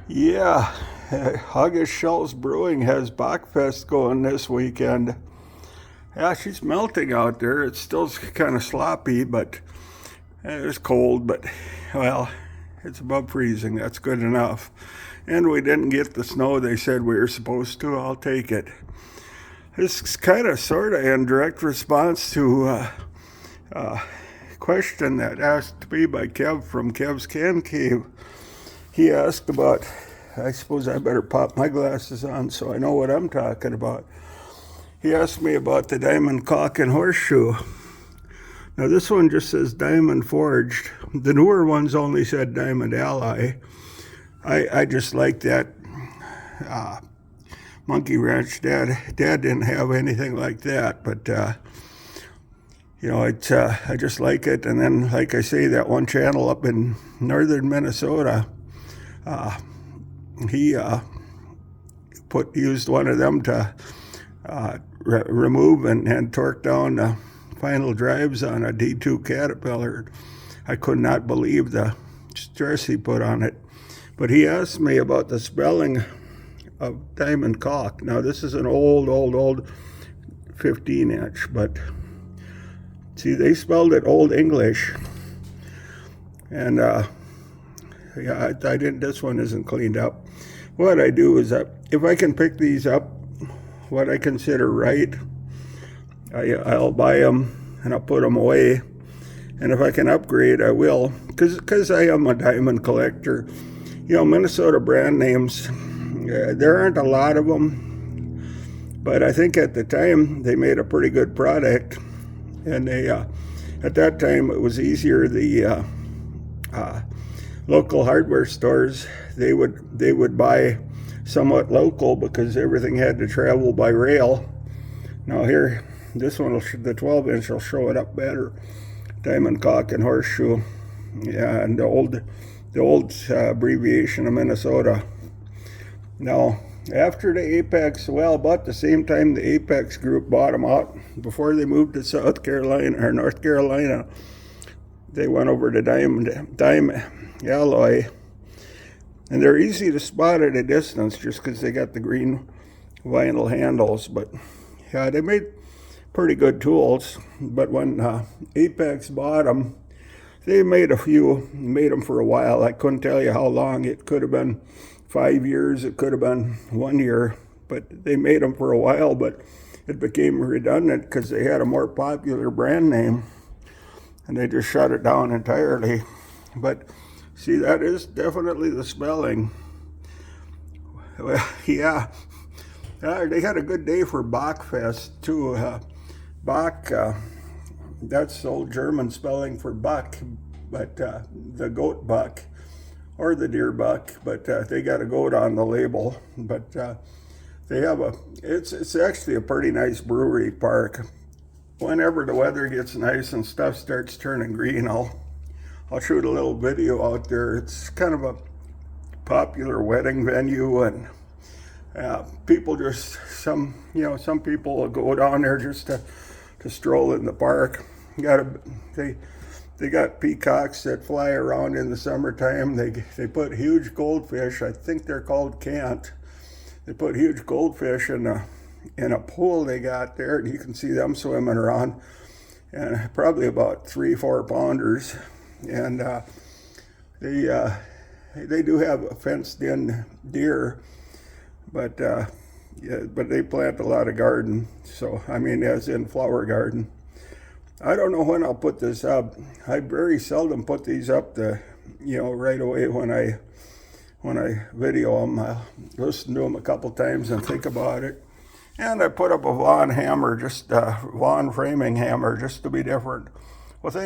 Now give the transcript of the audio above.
Yeah, August Schultz Brewing has Bock Fest going this weekend. Yeah, she's melting out there. It's still kind of sloppy, but it's cold, but well, it's above freezing. That's good enough. And we didn't get the snow they said we were supposed to. I'll take it. This is kind of sort of in direct response to a question that asked me by Kev from Kev's Can Cave. He asked about, I suppose I better pop my glasses on so I know what I'm talking about. He asked me about the Diamond Calk Horseshoe. Now this one just says Diamond Forged. The newer ones only said Diamond Ally. I just like that. Monkey Ranch Dad didn't have anything like that, but I just like it. And then, like I say, that one channel up in northern Minnesota, he used one of them to remove and torque down the final drives on a D2 Caterpillar. I could not believe the stress he put on it. But he asked me about the spelling of Diamond Calk. Now this is an old 15-inch, but see, they spelled it Old English. And yeah, I didn't. This one isn't cleaned up. What I do is that if I can pick these up, what I consider right, I'll buy them and I'll put them away. And if I can upgrade, I will, because I am a diamond collector. You know, Minnesota brand names, there aren't a lot of them, but I think at the time they made a pretty good product. And they, at that time, it was easier. The local hardware stores, they would buy somewhat local because everything had to travel by rail. Now here, this one, the 12-inch will show it up better. Diamond Calk Horseshoe, yeah, and the old abbreviation of Minnesota. Now, after the Apex, well, about the same time the Apex group bought them out, before they moved to South Carolina or North Carolina, they went over to Diamond Alloy, and they're easy to spot at a distance just because they got the green vinyl handles. But yeah, they made pretty good tools. But when Apex bought them, they made them for a while. I couldn't tell you how long. It could have been 5 years, it could have been 1 year, but they made them for a while, but it became redundant because they had a more popular brand name and they just shut it down entirely. But see, that is definitely the spelling. Well, yeah, they had a good day for Bock Fest too. Bock, that's old German spelling for buck, but the goat buck or the deer buck, but they got a goat on the label. But they have it's actually a pretty nice brewery park. Whenever the weather gets nice and stuff starts turning green, I'll shoot a little video out there. It's kind of a popular wedding venue, and people just some people will go down there just to stroll in the park. They got peacocks that fly around in the summertime. They put huge goldfish. I think they're called cant. They put huge goldfish in a pool they got there, and you can see them swimming around, and probably about 3-4 pounders. And they do have fenced-in deer, but but they plant a lot of garden. So I mean, as in flower garden. I don't know when I'll put this up. I very seldom put these up right away when I video them. I'll listen to them a couple times and think about it. And I put up a Vaughan hammer, just a Vaughan framing hammer, just to be different. Well, thank